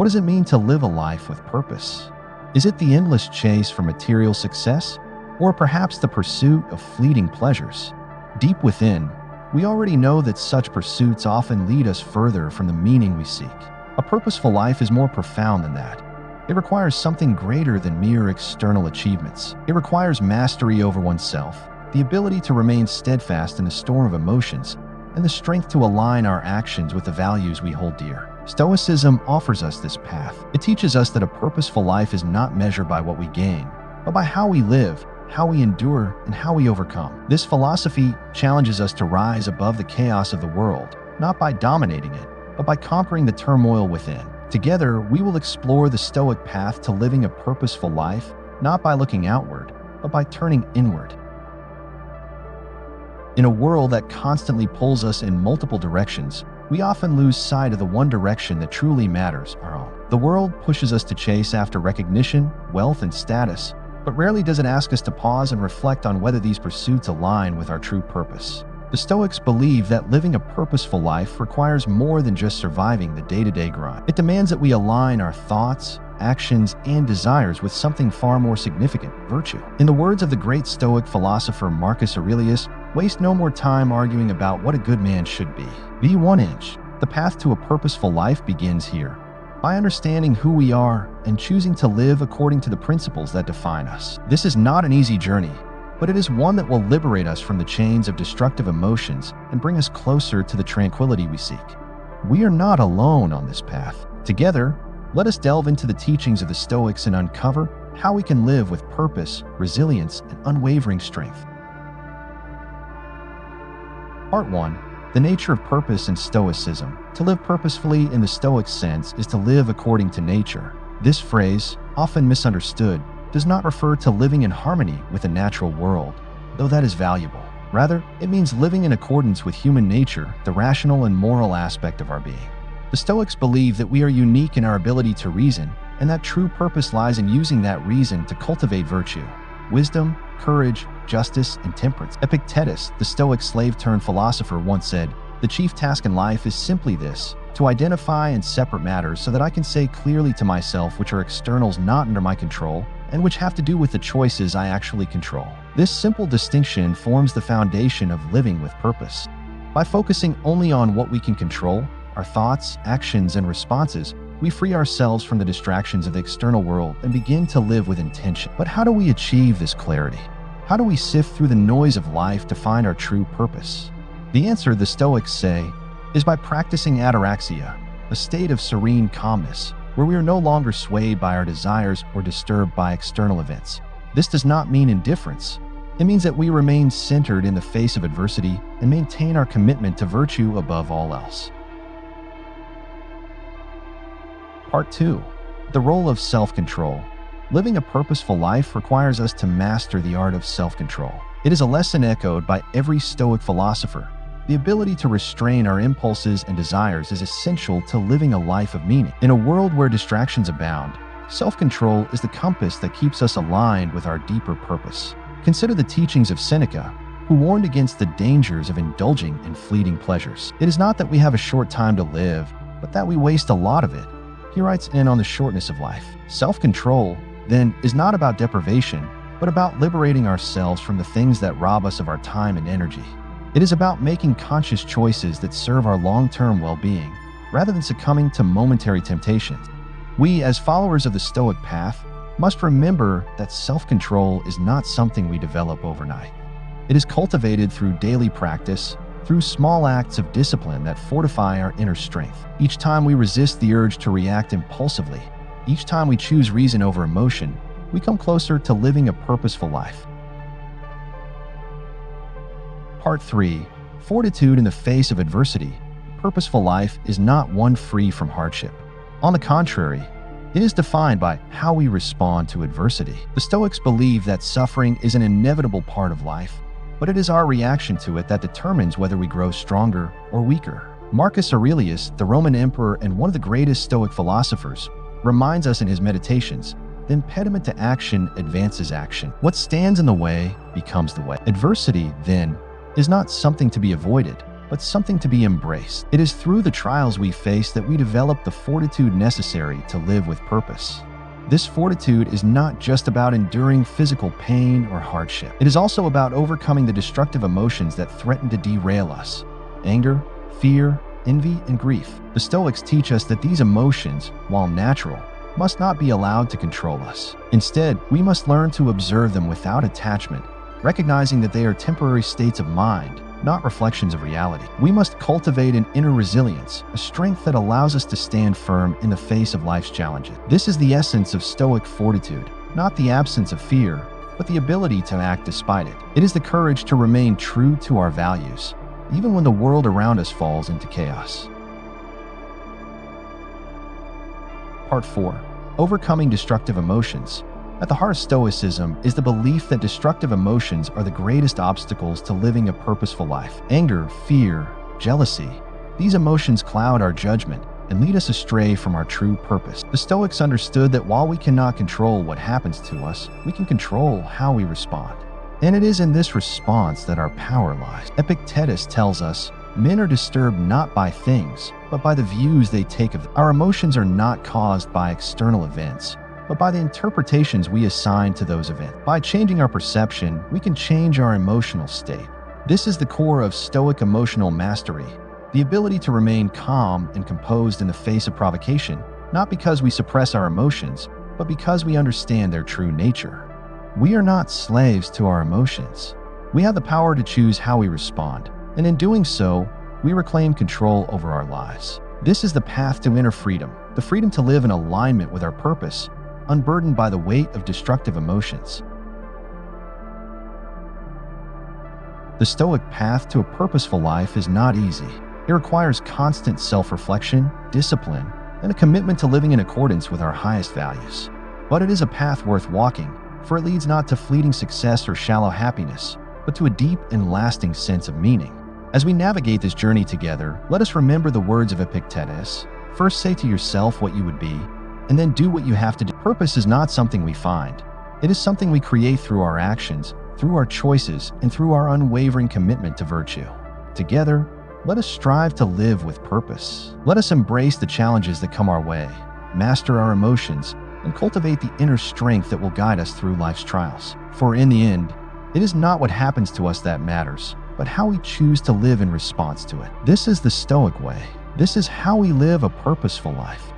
What does it mean to live a life with purpose? Is it the endless chase for material success, or perhaps the pursuit of fleeting pleasures? Deep within, we already know that such pursuits often lead us further from the meaning we seek. A purposeful life is more profound than that. It requires something greater than mere external achievements. It requires mastery over oneself, the ability to remain steadfast in the storm of emotions, and the strength to align our actions with the values we hold dear. Stoicism offers us this path. It teaches us that a purposeful life is not measured by what we gain, but by how we live, how we endure, and how we overcome. This philosophy challenges us to rise above the chaos of the world, not by dominating it, but by conquering the turmoil within. Together, we will explore the Stoic path to living a purposeful life, not by looking outward, but by turning inward. In a world that constantly pulls us in multiple directions, we often lose sight of the one direction that truly matters, our own. The world pushes us to chase after recognition, wealth, and status, but rarely does it ask us to pause and reflect on whether these pursuits align with our true purpose. The Stoics believe that living a purposeful life requires more than just surviving the day-to-day grind. It demands that we align our thoughts, actions, and desires with something far more significant, virtue. In the words of the great Stoic philosopher Marcus Aurelius, waste no more time arguing about what a good man should be. Be 1 inch. The path to a purposeful life begins here, by understanding who we are and choosing to live according to the principles that define us. This is not an easy journey, but it is one that will liberate us from the chains of destructive emotions and bring us closer to the tranquility we seek. We are not alone on this path. Together, let us delve into the teachings of the Stoics and uncover how we can live with purpose, resilience, and unwavering strength. Part 1. The nature of purpose in Stoicism. To live purposefully in the Stoic sense is to live according to nature. This phrase, often misunderstood, does not refer to living in harmony with the natural world, though that is valuable. Rather, it means living in accordance with human nature, the rational and moral aspect of our being. The Stoics believe that we are unique in our ability to reason, and that true purpose lies in using that reason to cultivate virtue, wisdom, courage, justice, and temperance. Epictetus, the Stoic slave-turned-philosopher, once said, "The chief task in life is simply this, to identify and separate matters so that I can say clearly to myself which are externals not under my control and which have to do with the choices I actually control." This simple distinction forms the foundation of living with purpose. By focusing only on what we can control, our thoughts, actions, and responses, we free ourselves from the distractions of the external world and begin to live with intention. But how do we achieve this clarity? How do we sift through the noise of life to find our true purpose? The answer, the Stoics say, is by practicing ataraxia, a state of serene calmness, where we are no longer swayed by our desires or disturbed by external events. This does not mean indifference. It means that we remain centered in the face of adversity and maintain our commitment to virtue above all else. Part 2. The role of self-control. Living a purposeful life requires us to master the art of self-control. It is a lesson echoed by every Stoic philosopher. The ability to restrain our impulses and desires is essential to living a life of meaning. In a world where distractions abound, self-control is the compass that keeps us aligned with our deeper purpose. Consider the teachings of Seneca, who warned against the dangers of indulging in fleeting pleasures. It is not that we have a short time to live, but that we waste a lot of it. He writes in on the shortness of life. Self-control, then, is not about deprivation, but about liberating ourselves from the things that rob us of our time and energy. It is about making conscious choices that serve our long-term well-being, rather than succumbing to momentary temptations. We, as followers of the Stoic path, must remember that self-control is not something we develop overnight. It is cultivated through daily practice, through small acts of discipline that fortify our inner strength. Each time we resist the urge to react impulsively, each time we choose reason over emotion, we come closer to living a purposeful life. Part 3. Fortitude in the face of adversity. A purposeful life is not one free from hardship. On the contrary, it is defined by how we respond to adversity. The Stoics believe that suffering is an inevitable part of life, but it is our reaction to it that determines whether we grow stronger or weaker. Marcus Aurelius, the Roman emperor and one of the greatest Stoic philosophers, reminds us in his Meditations, "The impediment to action advances action. What stands in the way becomes the way." Adversity, then, is not something to be avoided, but something to be embraced. It is through the trials we face that we develop the fortitude necessary to live with purpose. This fortitude is not just about enduring physical pain or hardship. It is also about overcoming the destructive emotions that threaten to derail us: anger, fear, envy, and grief. The Stoics teach us that these emotions, while natural, must not be allowed to control us. Instead, we must learn to observe them without attachment, recognizing that they are temporary states of mind, not reflections of reality. We must cultivate an inner resilience, a strength that allows us to stand firm in the face of life's challenges. This is the essence of Stoic fortitude, not the absence of fear, but the ability to act despite it. It is the courage to remain true to our values, even when the world around us falls into chaos. Part 4. Overcoming destructive emotions. At the heart of Stoicism is the belief that destructive emotions are the greatest obstacles to living a purposeful life. Anger, fear, jealousy, these emotions cloud our judgment and lead us astray from our true purpose. The Stoics understood that while we cannot control what happens to us, we can control how we respond. And it is in this response that our power lies. Epictetus tells us, "Men are disturbed not by things, but by the views they take of them." Our emotions are not caused by external events, but by the interpretations we assign to those events. By changing our perception, we can change our emotional state. This is the core of Stoic emotional mastery, the ability to remain calm and composed in the face of provocation, not because we suppress our emotions, but because we understand their true nature. We are not slaves to our emotions. We have the power to choose how we respond, and in doing so, we reclaim control over our lives. This is the path to inner freedom, the freedom to live in alignment with our purpose, unburdened by the weight of destructive emotions. The Stoic path to a purposeful life is not easy. It requires constant self-reflection, discipline, and a commitment to living in accordance with our highest values. But it is a path worth walking, for it leads not to fleeting success or shallow happiness, but to a deep and lasting sense of meaning. As we navigate this journey together, let us remember the words of Epictetus. First say to yourself what you would be, and then do what you have to do. Purpose is not something we find. It is something we create through our actions, through our choices, and through our unwavering commitment to virtue. Together, let us strive to live with purpose. Let us embrace the challenges that come our way, master our emotions, and cultivate the inner strength that will guide us through life's trials. For in the end, it is not what happens to us that matters, but how we choose to live in response to it. This is the Stoic way. This is how we live a purposeful life.